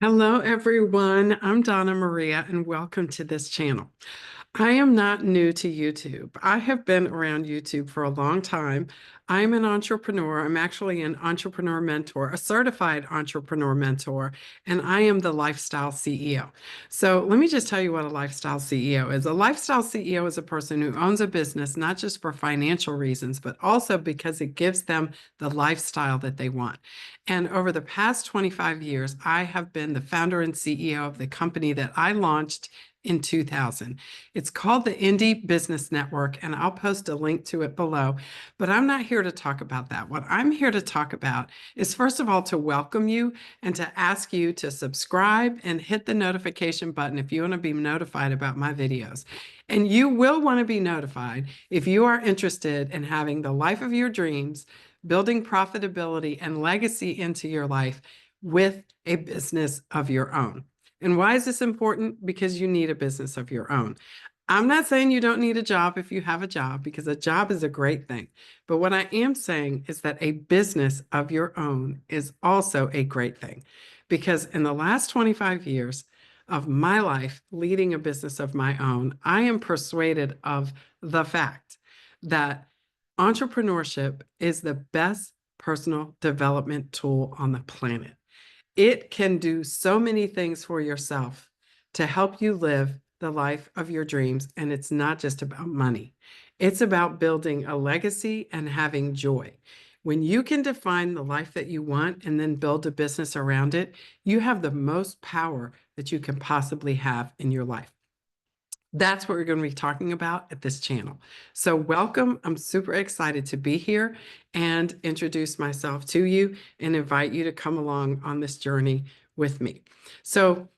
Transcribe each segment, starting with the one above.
Hello, everyone. I'm Donna Maria, and welcome to this channel. I am not new to YouTube. I have been around YouTube for a long time. I'm an entrepreneur. I'm actually an entrepreneur mentor, a certified entrepreneur mentor, and I am the lifestyle CEO. So let me just tell you what a lifestyle CEO is. A lifestyle CEO is a person who owns a business, not just for financial reasons, but also because it gives them the lifestyle that they want. And over the past 25 years, I have been the founder and CEO of the company that I launched in 2000. It's called the Indie Business Network, and I'll post a link to it below. But I'm not here to talk about that. What I'm here to talk about is, first of all, to welcome you and to ask you to subscribe and hit the notification button if you want to be notified about my videos. And you will want to be notified if you are interested in having the life of your dreams, building profitability and legacy into your life with a business of your own. And why is this important? Because you need a business of your own. I'm not saying you don't need a job if you have a job, because a job is a great thing. But what I am saying is that a business of your own is also a great thing. Because in the last 25 years of my life leading a business of my own, I am persuaded of the fact that entrepreneurship is the best personal development tool on the planet. It can do so many things for yourself to help you live the life of your dreams. And it's not just about money. It's about building a legacy and having joy. When you can define the life that you want and then build a business around it, you have the most power that you can possibly have in your life. That's what we're going to be talking about at this channel. So welcome. I'm super excited to be here and introduce myself to you and invite you to come along on this journey with me. So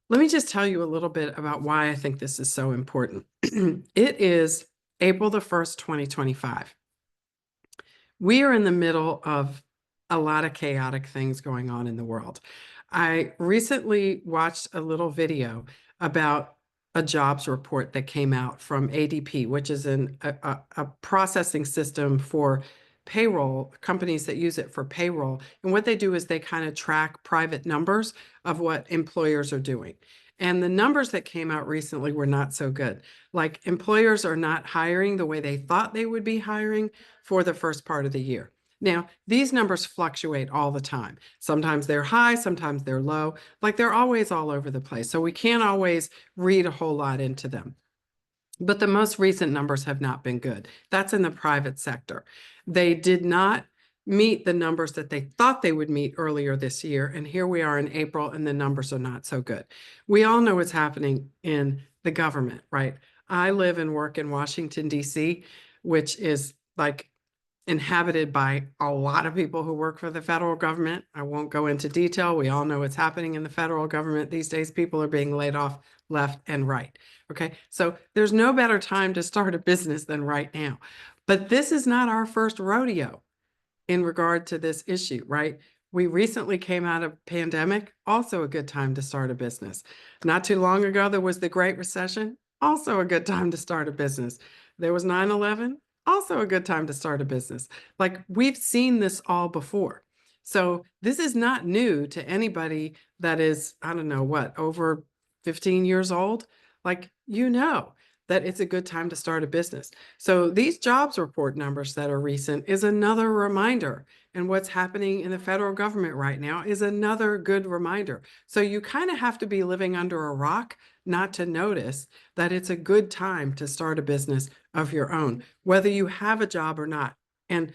let me just tell you a little bit about why I think this is so important. It is April the 1st, 2025. We are in the middle of a lot of chaotic things going on in the world. I recently watched a little video about a jobs report that came out from ADP, which is a processing system for payroll, companies that use it for payroll. And what they do is they kind of track private numbers of what employers are doing. And the numbers that came out recently were not so good. Like, employers are not hiring the way they thought they would be hiring for the first part of the year. Now, these numbers fluctuate all the time. Sometimes they're high, sometimes they're low, like they're always all over the place. So we can't always read a whole lot into them. But the most recent numbers have not been good. That's in the private sector. They did not meet the numbers that they thought they would meet earlier this year. And here we are in April, and the numbers are not so good. We all know what's happening in the government, right? I live and work in Washington, D.C., which is like inhabited by a lot of people who work for the federal government. I won't go into detail. We all know what's happening in the federal government these days. People are being laid off left and right. Okay, so there's no better time to start a business than right now. But this is not our first rodeo in regard to this issue, right? We recently came out of pandemic, also a good time to start a business. Not too long ago, there was the Great Recession, also a good time to start a business. There was 9/11, also a good time to start a business. Like, we've seen this all before. So this is not new to anybody that is, I don't know what, over 15 years old. Like, that it's a good time to start a business. So these jobs report numbers that are recent is another reminder. And what's happening in the federal government right now is another good reminder. So you kind of have to be living under a rock not to notice that it's a good time to start a business of your own, whether you have a job or not. And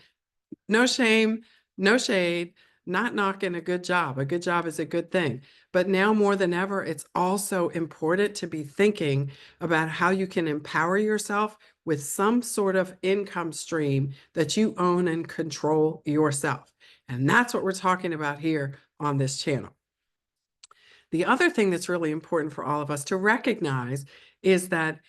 no shame, no shade, not knocking a good job. A good job is a good thing. But now more than ever, it's also important to be thinking about how you can empower yourself with some sort of income stream that you own and control yourself. And that's what we're talking about here on this channel. The other thing that's really important for all of us to recognize is that,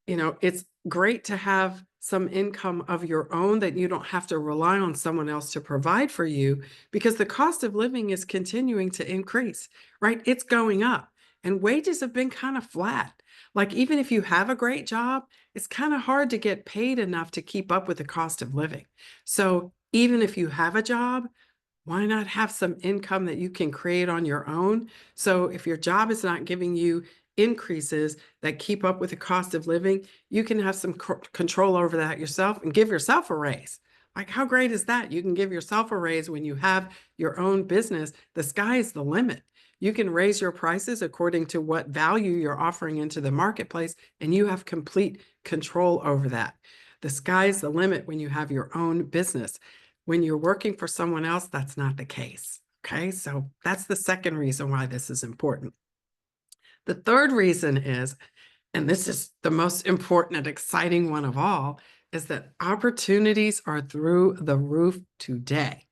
it's great to have some income of your own, that you don't have to rely on someone else to provide for you, because the cost of living is continuing to increase, right? It's going up, and wages have been kind of flat. Like, even if you have a great job, it's kind of hard to get paid enough to keep up with the cost of living. So even if you have a job, why not have some income that you can create on your own? So if your job is not giving you increases that keep up with the cost of living, you can have some control over that yourself and give yourself a raise. Like, how great is that? You can give yourself a raise when you have your own business. The sky is the limit. You can raise your prices according to what value you're offering into the marketplace, and you have complete control over that. The sky's the limit when you have your own business. When you're working for someone else, that's not the case. Okay, so that's the second reason why this is important. The third reason is, and this is the most important and exciting one of all, is that opportunities are through the roof today.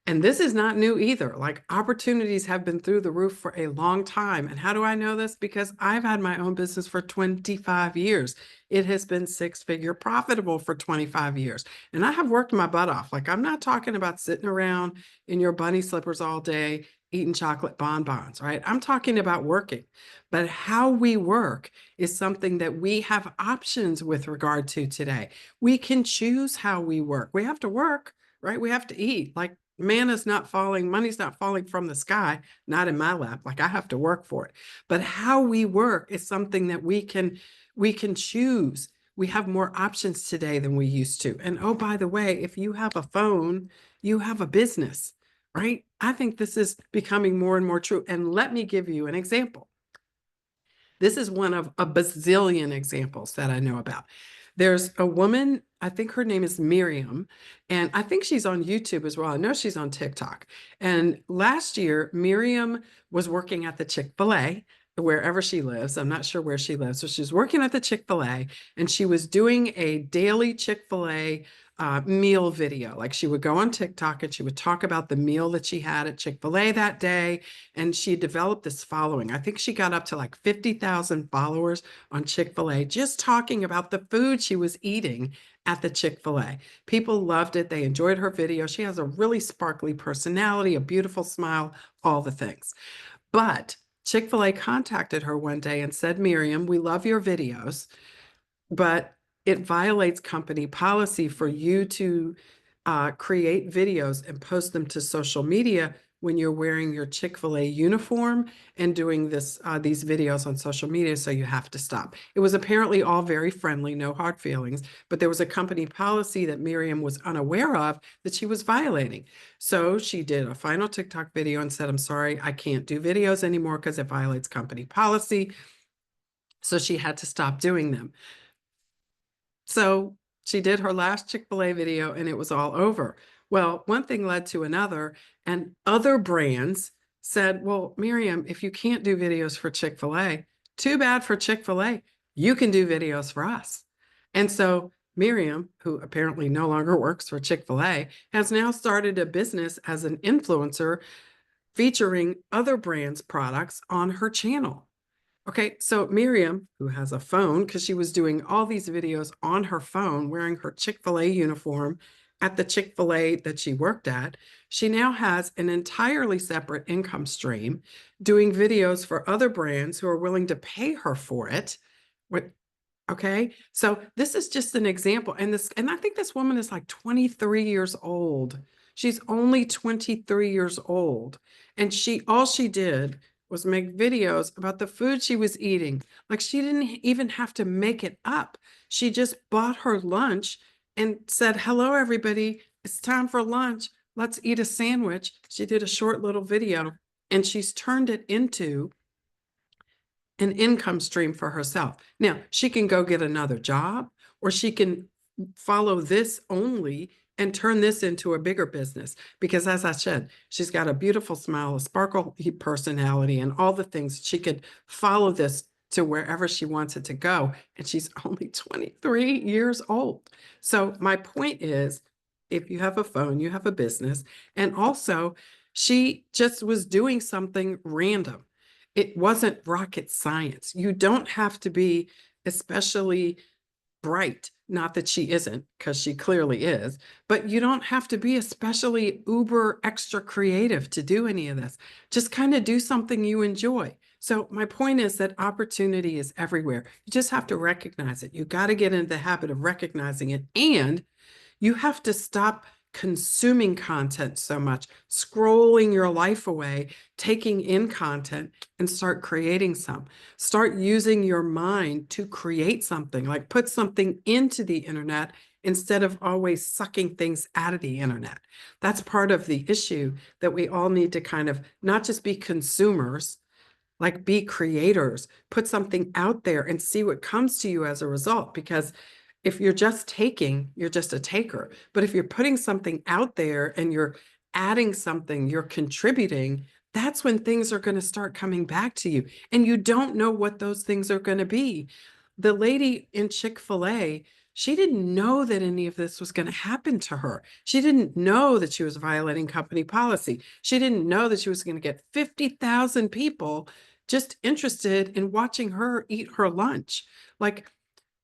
And this is not new either. Like, opportunities have been through the roof for a long time. And how do I know this? Because I've had my own business for 25 years. It has been six-figure profitable for 25 years. And I have worked my butt off. Like, I'm not talking about sitting around in your bunny slippers all day eating chocolate bonbons, right? I'm talking about working. But how we work is something that we have options with regard to today. We can choose how we work. We have to work, right? We have to eat. Like, manna's not falling, money's not falling from the sky, not in my lap. Like, I have to work for it. But how we work is something that we can choose. We have more options today than we used to. And oh, by the way, if you have a phone, you have a business, right? I think this is becoming more and more true. And let me give you an example. This is one of a bazillion examples that I know about. There's a woman, I think her name is Miriam, and I think she's on YouTube as well. I know she's on TikTok. And last year, Miriam was working at the Chick-fil-A, wherever she lives. I'm not sure where she lives. So she's working at the Chick-fil-A, and she was doing a daily Chick-fil-A meal video. Like, she would go on TikTok and she would talk about the meal that she had at Chick-fil-A that day. And she developed this following. I think she got up to like 50,000 followers on Chick-fil-A just talking about the food she was eating at the Chick-fil-A. People loved it. They enjoyed her video. She has a really sparkly personality, a beautiful smile, all the things. But Chick-fil-A contacted her one day and said, Miriam, we love your videos, but it violates company policy for you to create videos and post them to social media when you're wearing your Chick-fil-A uniform and doing these videos on social media, so you have to stop. It was apparently all very friendly, no hard feelings, but there was a company policy that Miriam was unaware of that she was violating. So she did a final TikTok video and said, I'm sorry, I can't do videos anymore because it violates company policy. So she had to stop doing them. So she did her last Chick-fil-A video and it was all over. Well, one thing led to another, and other brands said, well, Miriam, if you can't do videos for Chick-fil-A, too bad for Chick-fil-A. You can do videos for us. And so Miriam, who apparently no longer works for Chick-fil-A, has now started a business as an influencer featuring other brands' products on her channel. Okay, so Miriam, who has a phone, because she was doing all these videos on her phone wearing her Chick-fil-A uniform at the Chick-fil-A that she worked at, she now has an entirely separate income stream doing videos for other brands who are willing to pay her for it. Okay, so this is just an example. And I think this woman is like 23 years old. She's only 23 years old. And all she did was make videos about the food she was eating. Like, she didn't even have to make it up. She just bought her lunch and said, hello, everybody. It's time for lunch. Let's eat a sandwich. She did a short little video and she's turned it into an income stream for herself. Now, she can go get another job, or she can follow this only and turn this into a bigger business. Because as I said, she's got a beautiful smile, a sparkle personality, and all the things. She could follow this to wherever she wants it to go. And she's only 23 years old. So my point is, if you have a phone, you have a business. And also, she just was doing something random. It wasn't rocket science. You don't have to be especially bright. Not that she isn't, because she clearly is, but you don't have to be especially uber extra creative to do any of this. Just kind of do something you enjoy. So my point is that opportunity is everywhere. You just have to recognize it. You got to get into the habit of recognizing it, and you have to stop consuming content so much, scrolling your life away, taking in content, and start creating some. Start using your mind to create something, like put something into the internet instead of always sucking things out of the internet. That's part of the issue, that we all need to kind of not just be consumers, like be creators, put something out there and see what comes to you as a result. Because if you're just taking, you're just a taker. But if you're putting something out there and you're adding something, you're contributing, that's when things are going to start coming back to you. And you don't know what those things are going to be. The lady in Chick-fil-A, she didn't know that any of this was going to happen to her. She didn't know that she was violating company policy. She didn't know that she was going to get 50,000 people just interested in watching her eat her lunch. Like,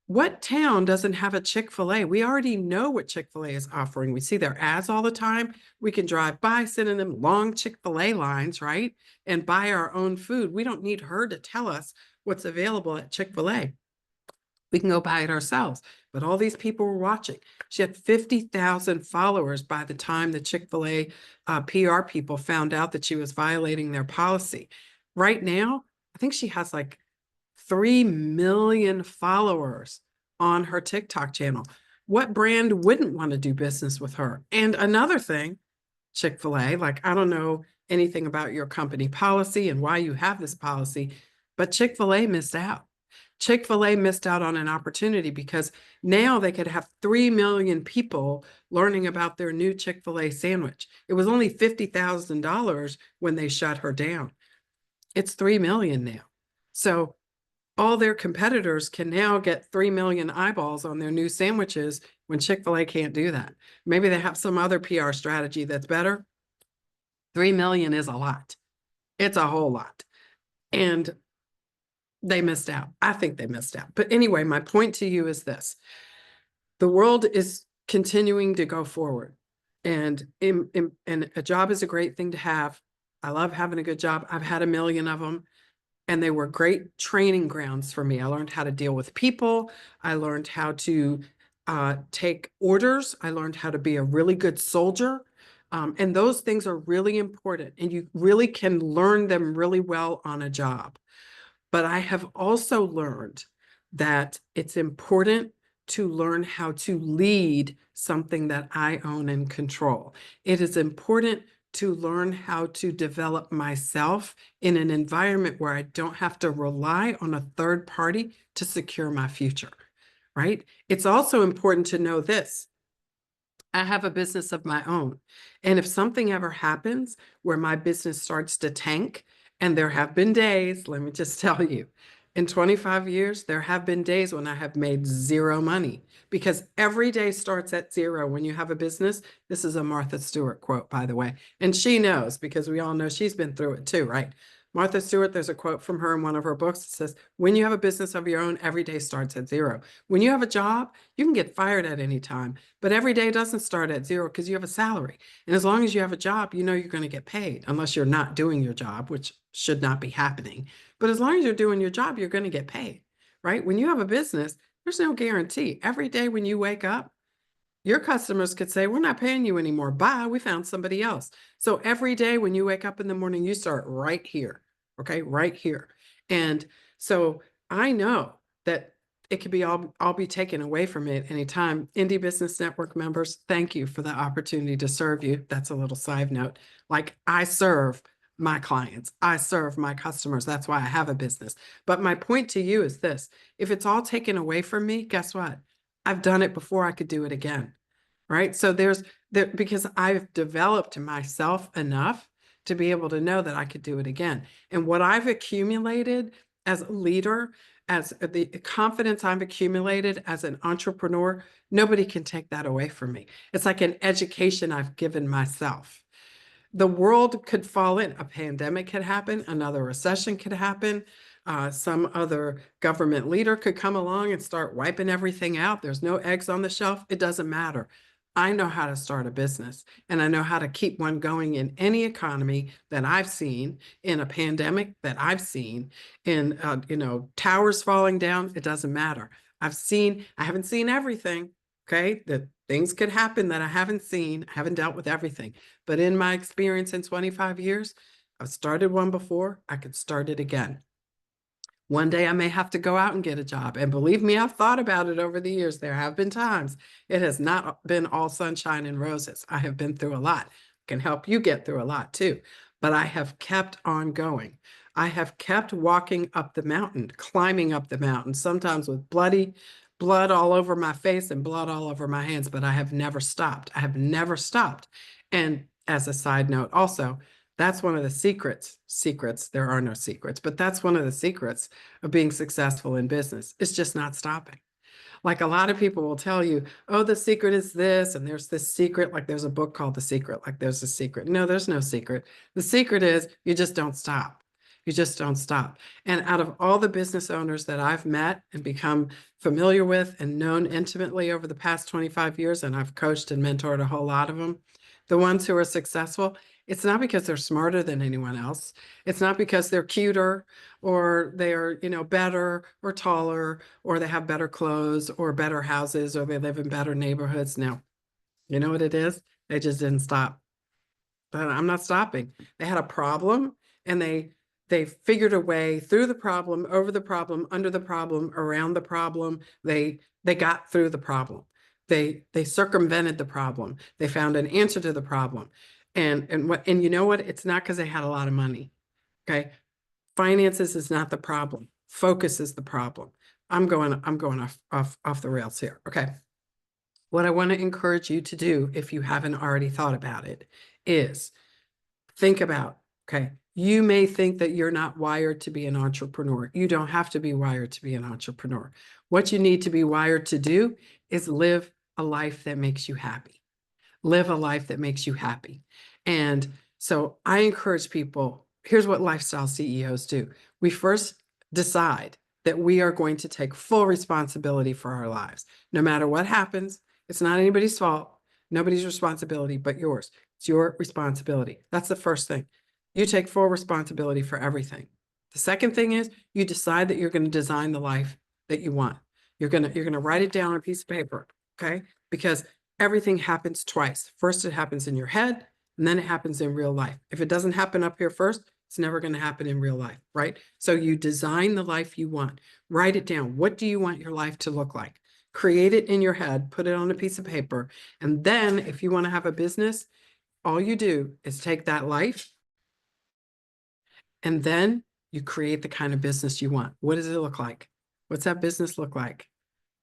what town doesn't have a Chick-fil-A? We already know what Chick-fil-A is offering. We see their ads all the time. We can drive by, sit in them long Chick-fil-A lines, right? And buy our own food. We don't need her to tell us what's available at Chick-fil-A. We can go buy it ourselves. But all these people were watching. She had 50,000 followers by the time the Chick-fil-A PR people found out that she was violating their policy. Right now, I think she has like 3 million followers on her TikTok channel. What brand wouldn't want to do business with her? And another thing, Chick-fil-A, like, I don't know anything about your company policy and why you have this policy, but Chick-fil-A missed out. Chick-fil-A missed out on an opportunity because now they could have 3 million people learning about their new Chick-fil-A sandwich. It was only $50,000 when they shut her down. It's 3 million now. So all their competitors can now get 3 million eyeballs on their new sandwiches when Chick-fil-A can't do that. Maybe they have some other PR strategy that's better. 3 million is a lot. It's a whole lot. And they missed out. I think they missed out. But anyway, my point to you is this. The world is continuing to go forward. And a job is a great thing to have. I love having a good job. I've had a million of them. And they were great training grounds for me. I learned how to deal with people. I learned how to take orders. I learned how to be a really good soldier. And those things are really important. And you really can learn them really well on a job. But I have also learned that it's important to learn how to lead something that I own and control. It is important to learn how to develop myself in an environment where I don't have to rely on a third party to secure my future, right? It's also important to know this. I have a business of my own. And if something ever happens where my business starts to tank, and there have been days, let me just tell you, in 25 years, there have been days when I have made zero money, because every day starts at zero when you have a business. This is a Martha Stewart quote, by the way. And she knows, because we all know she's been through it too, right? Martha Stewart, there's a quote from her in one of her books that says, when you have a business of your own, every day starts at zero. When you have a job, you can get fired at any time, but every day doesn't start at zero because you have a salary. And as long as you have a job, you know you're going to get paid, unless you're not doing your job, which should not be happening. But as long as you're doing your job, you're going to get paid, right? When you have a business, there's no guarantee. Every day when you wake up, your customers could say, we're not paying you anymore. Bye, we found somebody else. So every day when you wake up in the morning, you start right here, okay, right here. And so I know that it could be all be taken away from me at any time. Indie Business Network members, thank you for the opportunity to serve you. That's a little side note. Like, I serve my clients. I serve my customers. That's why I have a business. But my point to you is this. If it's all taken away from me, guess what? I've done it before I could do it again, right? So because I've developed myself enough to be able to know that I could do it again. And what I've accumulated as a leader, as the confidence I've accumulated as an entrepreneur, nobody can take that away from me. It's like an education I've given myself. The world could fall in. A pandemic could happen. Another recession could happen. Some other government leader could come along and start wiping everything out. There's no eggs on the shelf. It doesn't matter. I know how to start a business, and I know how to keep one going in any economy that I've seen, in a pandemic that I've seen, in towers falling down. It doesn't matter. I haven't seen everything, Okay, that things could happen that I haven't seen, I haven't dealt with everything. But in my experience in 25 years, I've started one before, I could start it again. One day I may have to go out and get a job. And believe me, I've thought about it over the years. There have been times it has not been all sunshine and roses. I have been through a lot. Can help you get through a lot too. But I have kept on going. I have kept walking up the mountain, climbing up the mountain, sometimes with blood all over my face and blood all over my hands, but I have never stopped. I have never stopped. And as a side note, also, that's one of the secrets, there are no secrets, but that's one of the secrets of being successful in business. It's just not stopping. Like a lot of people will tell you, oh, the secret is this, and there's this secret, like there's a book called The Secret, like there's a secret. No, there's no secret. The secret is you just don't stop. You just don't stop. And out of all the business owners that I've met and become familiar with and known intimately over the past 25 years, and I've coached and mentored a whole lot of them, the ones who are successful, it's not because they're smarter than anyone else. It's not because they're cuter or they're, better or taller or they have better clothes or better houses or they live in better neighborhoods. No, you know what it is? They just didn't stop. But I'm not stopping. They had a problem and they figured a way through the problem, over the problem, under the problem, around the problem. They got through the problem. They circumvented the problem. They found an answer to the problem. And you know what? It's not because they had a lot of money. Okay. Finances is not the problem. Focus is the problem. I'm going off the rails here. Okay. What I want to encourage you to do, if you haven't already thought about it, is think about, okay, you may think that you're not wired to be an entrepreneur. You don't have to be wired to be an entrepreneur. What you need to be wired to do is live a life that makes you happy. Live a life that makes you happy. And so I encourage people, here's what lifestyle CEOs do. We first decide that we are going to take full responsibility for our lives. No matter what happens, it's not anybody's fault, nobody's responsibility but yours. It's your responsibility. That's the first thing. You take full responsibility for everything. The second thing is you decide that you're going to design the life that you want. You're going to write it down on a piece of paper, okay? Because everything happens twice. First, it happens in your head, and then it happens in real life. If it doesn't happen up here first, it's never going to happen in real life, right? So you design the life you want. Write it down. What do you want your life to look like? Create it in your head, put it on a piece of paper. And then if you want to have a business, all you do is take that life and then you create the kind of business you want. What does it look like? What's that business look like?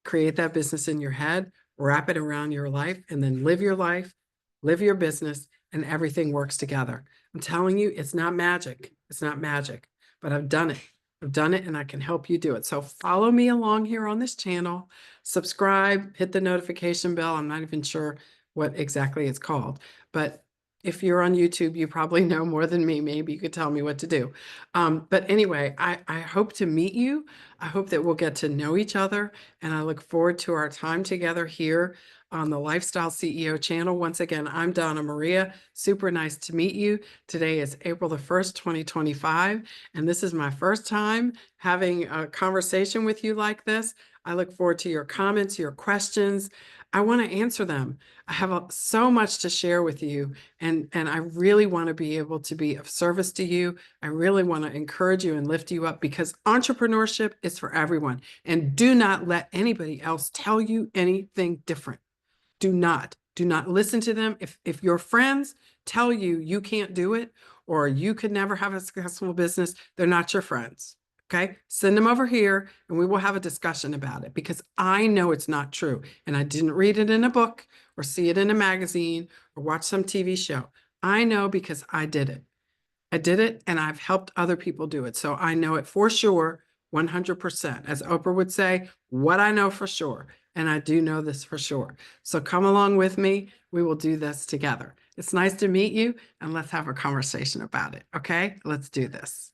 Create that business in your head, wrap it around your life, and then live your life, live your business, and everything works together. I'm telling you, it's not magic. It's not magic, but I've done it. I've done it and I can help you do it. So follow me along here on this channel, subscribe, hit the notification bell. I'm not even sure what exactly it's called, but if you're on YouTube, you probably know more than me. Maybe you could tell me what to do. But anyway, I hope to meet you. I hope that we'll get to know each other. And I look forward to our time together here on the Lifestyle CEO channel. Once again, I'm Donna Maria. Super nice to meet you. Today is April the 1st, 2025. And this is my first time having a conversation with you like this. I look forward to your comments, your questions. I want to answer them. I have so much to share with you, and I really want to be able to be of service to you. I really want to encourage you and lift you up because entrepreneurship is for everyone. And do not let anybody else tell you anything different. Do not listen to them. If your friends tell you you can't do it or you could never have a successful business, they're not your friends. Okay, send them over here and we will have a discussion about it because I know it's not true. And I didn't read it in a book or see it in a magazine or watch some TV show. I know because I did it. I did it and I've helped other people do it. So I know it for sure, 100%. As Oprah would say, what I know for sure. And I do know this for sure. So come along with me. We will do this together. It's nice to meet you and let's have a conversation about it. Okay, let's do this.